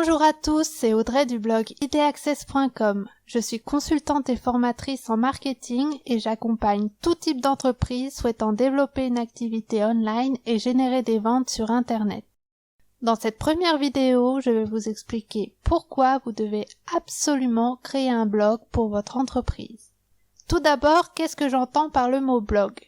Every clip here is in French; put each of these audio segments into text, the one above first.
Bonjour à tous, c'est Audrey du blog ideaccess.com. Je suis consultante et formatrice en marketing et j'accompagne tout type d'entreprise souhaitant développer une activité online et générer des ventes sur Internet. Dans cette première vidéo, je vais vous expliquer pourquoi vous devez absolument créer un blog pour votre entreprise. Tout d'abord, qu'est-ce que j'entends par le mot blog ?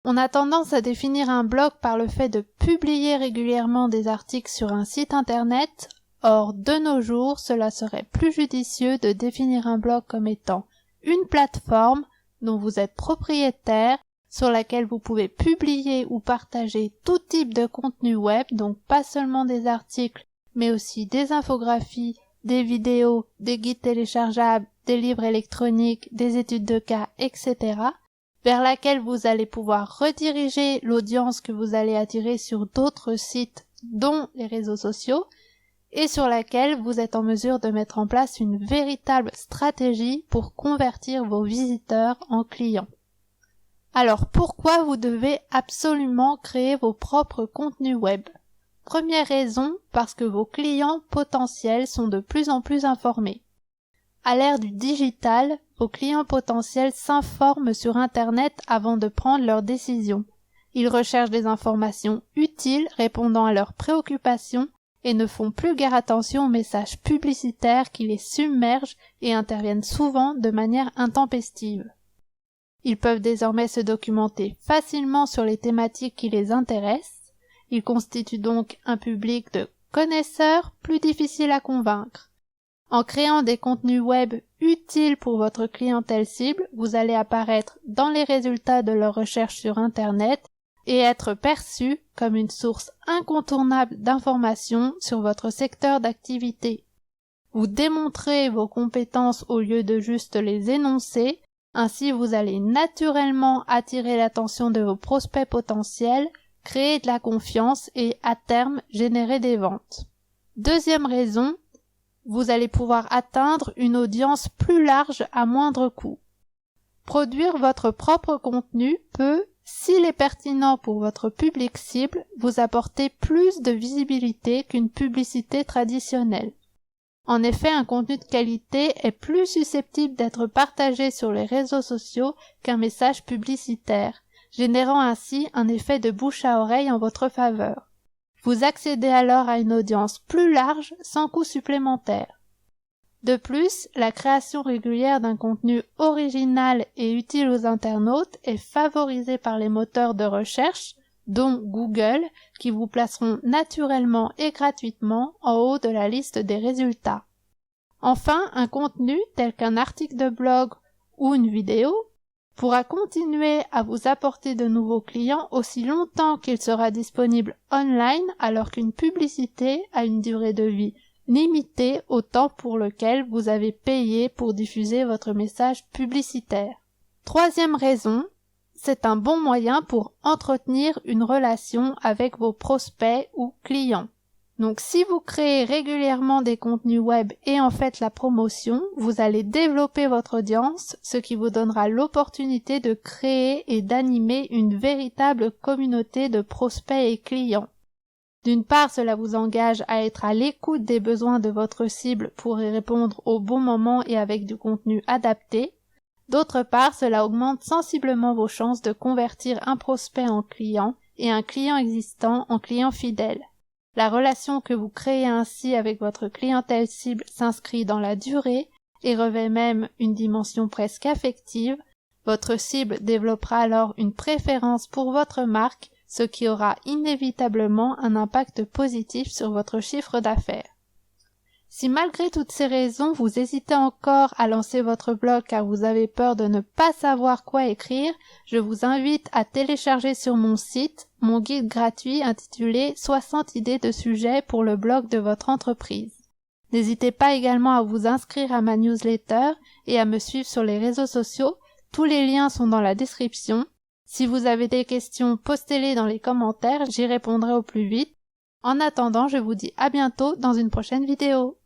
On a tendance à définir un blog par le fait de publier régulièrement des articles sur un site internet. Or, de nos jours, cela serait plus judicieux de définir un blog comme étant une plateforme dont vous êtes propriétaire, sur laquelle vous pouvez publier ou partager tout type de contenu web, donc pas seulement des articles, mais aussi des infographies, des vidéos, des guides téléchargeables, des livres électroniques, des études de cas, etc., vers laquelle vous allez pouvoir rediriger l'audience que vous allez attirer sur d'autres sites, dont les réseaux sociaux, et sur laquelle vous êtes en mesure de mettre en place une véritable stratégie pour convertir vos visiteurs en clients. Alors pourquoi vous devez absolument créer vos propres contenus web ? Première raison, parce que vos clients potentiels sont de plus en plus informés. À l'ère du digital, vos clients potentiels s'informent sur Internet avant de prendre leurs décisions. Ils recherchent des informations utiles répondant à leurs préoccupations et ne font plus guère attention aux messages publicitaires qui les submergent et interviennent souvent de manière intempestive. Ils peuvent désormais se documenter facilement sur les thématiques qui les intéressent. Ils constituent donc un public de connaisseurs plus difficile à convaincre. En créant des contenus web utiles pour votre clientèle cible, vous allez apparaître dans les résultats de leurs recherches sur Internet et être perçu comme une source incontournable d'informations sur votre secteur d'activité. Vous démontrez vos compétences au lieu de juste les énoncer, ainsi vous allez naturellement attirer l'attention de vos prospects potentiels, créer de la confiance et, à terme, générer des ventes. Deuxième raison, vous allez pouvoir atteindre une audience plus large à moindre coût. Produire votre propre contenu peut, s'il est pertinent pour votre public cible, vous apporter plus de visibilité qu'une publicité traditionnelle. En effet, un contenu de qualité est plus susceptible d'être partagé sur les réseaux sociaux qu'un message publicitaire, générant ainsi un effet de bouche à oreille en votre faveur. Vous accédez alors à une audience plus large sans coût supplémentaire. De plus, la création régulière d'un contenu original et utile aux internautes est favorisée par les moteurs de recherche, dont Google, qui vous placeront naturellement et gratuitement en haut de la liste des résultats. Enfin, un contenu tel qu'un article de blog ou une vidéo pourra continuer à vous apporter de nouveaux clients aussi longtemps qu'il sera disponible online, alors qu'une publicité a une durée de vie limitée au temps pour lequel vous avez payé pour diffuser votre message publicitaire. Troisième raison, c'est un bon moyen pour entretenir une relation avec vos prospects ou clients. Donc si vous créez régulièrement des contenus web et en faites la promotion, vous allez développer votre audience, ce qui vous donnera l'opportunité de créer et d'animer une véritable communauté de prospects et clients. D'une part, cela vous engage à être à l'écoute des besoins de votre cible pour y répondre au bon moment et avec du contenu adapté. D'autre part, cela augmente sensiblement vos chances de convertir un prospect en client et un client existant en client fidèle. La relation que vous créez ainsi avec votre clientèle cible s'inscrit dans la durée et revêt même une dimension presque affective. Votre cible développera alors une préférence pour votre marque, ce qui aura inévitablement un impact positif sur votre chiffre d'affaires. Si malgré toutes ces raisons, vous hésitez encore à lancer votre blog car vous avez peur de ne pas savoir quoi écrire, je vous invite à télécharger sur mon site mon guide gratuit intitulé « 60 idées de sujets pour le blog de votre entreprise ». N'hésitez pas également à vous inscrire à ma newsletter et à me suivre sur les réseaux sociaux, tous les liens sont dans la description. Si vous avez des questions, postez-les dans les commentaires, j'y répondrai au plus vite. En attendant, je vous dis à bientôt dans une prochaine vidéo.